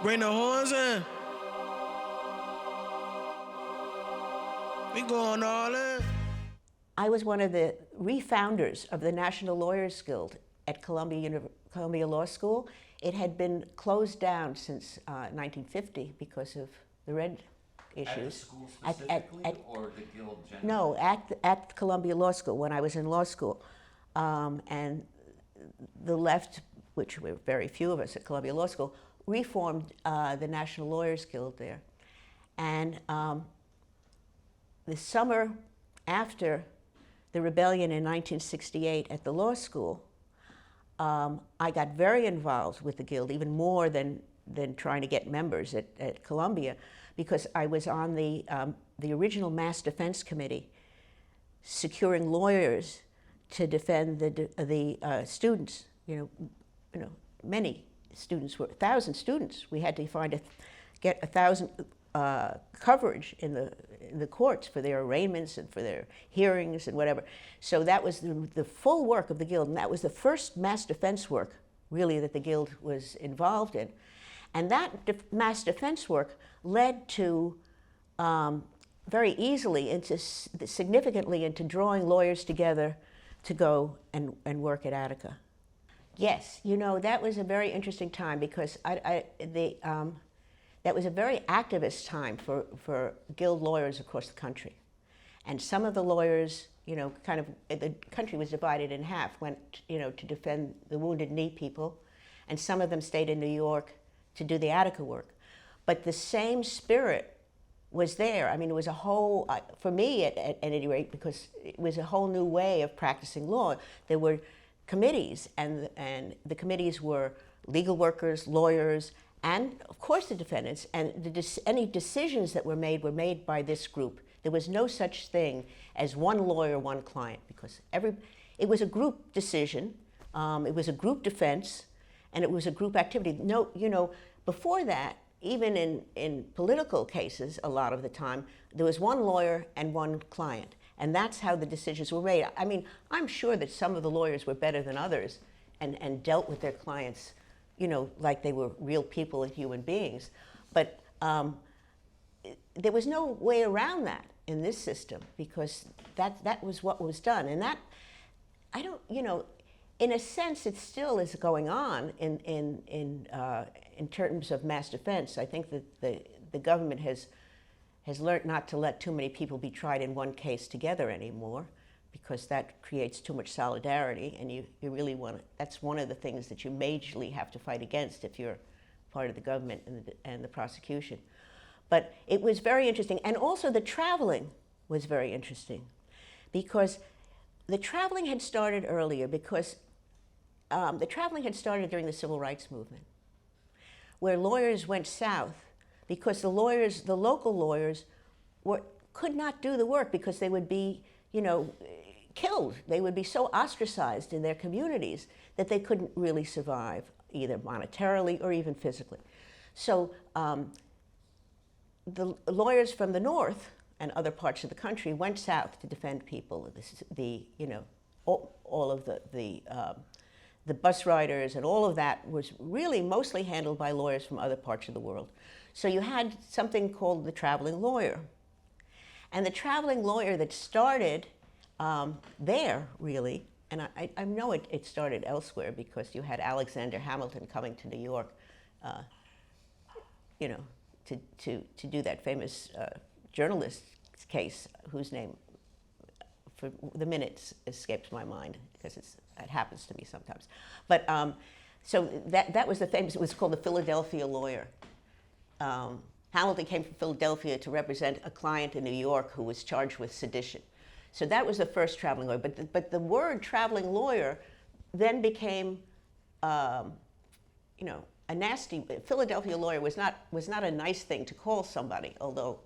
Bring the horns in. We going all in. I was one of the re-founders of the National Lawyers Guild at Columbia Law School. It had been closed down since 1950 because of the Red issues. At the school specifically, or the guild generally? No, at Columbia Law School when I was in law school. And the left, which were very few of us at Columbia Law School, reformed the National Lawyers Guild there. And the summer after the rebellion in 1968 at the law school, I got very involved with the Guild, even more than trying to get members at Columbia, because I was on the original Mass Defense Committee, securing lawyers to defend the students. Many students were 1,000 students. We had to get 1,000 coverage in the courts for their arraignments and for their hearings and whatever. So that was the full work of the Guild, and that was the first mass defense work, really, that the Guild was involved in. And that mass defense work led to very easily, significantly into drawing lawyers together to go and work at Attica. Yes, that was a very interesting time because that was a very activist time for Guild lawyers across the country. And some of the lawyers, the country was divided in half, went, to defend the Wounded Knee people, and some of them stayed in New York to do the Attica work. But the same spirit was there. I mean, it was a whole, for me at any rate, because it was a whole new way of practicing law. There were committees, and the committees were legal workers, lawyers, and of course the defendants, and any decisions that were made by this group. There was no such thing as one lawyer, one client, because it was a group decision, it was a group defense, and it was a group activity. No, before that, even in political cases, a lot of the time, there was one lawyer and one client, and that's how the decisions were made. I mean, I'm sure that some of the lawyers were better than others and dealt with their clients like they were real people and human beings. But there was no way around that in this system, because that was what was done. And that, in a sense, it still is going on in terms of mass defense. I think that the government has learned not to let too many people be tried in one case together anymore, because that creates too much solidarity, and you really want to, that's one of the things that you majorly have to fight against if you're part of the government and the prosecution. But it was very interesting, and also the traveling was very interesting, because the traveling had started earlier, because the traveling had started during the Civil Rights Movement, where lawyers went south, because the local lawyers could not do the work because they would be, killed. They would be so ostracized in their communities that they couldn't really survive, either monetarily or even physically. So the lawyers from the North and other parts of the country went south to defend people. All of the bus riders and all of that was really mostly handled by lawyers from other parts of the world. So you had something called the traveling lawyer. And the traveling lawyer that started there, really, and I know it started elsewhere, because you had Alexander Hamilton coming to New York, to do that famous journalist case, whose name, for the minute, escapes my mind, because it happens to me sometimes. But so that was the famous. It was called the Philadelphia lawyer. Hamilton came from Philadelphia to represent a client in New York who was charged with sedition. So that was the first traveling lawyer. But the word traveling lawyer then became, a nasty. Philadelphia lawyer was not a nice thing to call somebody, although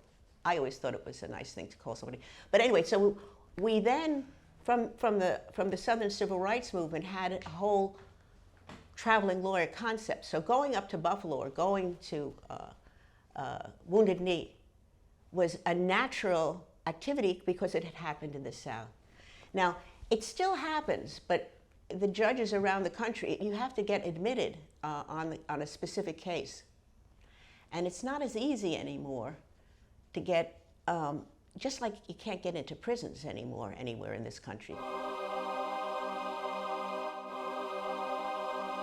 I always thought it was a nice thing to call somebody. But anyway, so we then, from the Southern Civil Rights Movement, had a whole traveling lawyer concept. So going up to Buffalo or going to Wounded Knee was a natural activity, because it had happened in the South. Now, it still happens, but the judges around the country, you have to get admitted on a specific case. And it's not as easy anymore to get, just like you can't get into prisons anymore anywhere in this country.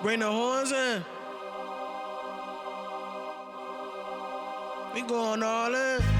Bring the horns in. We going all in.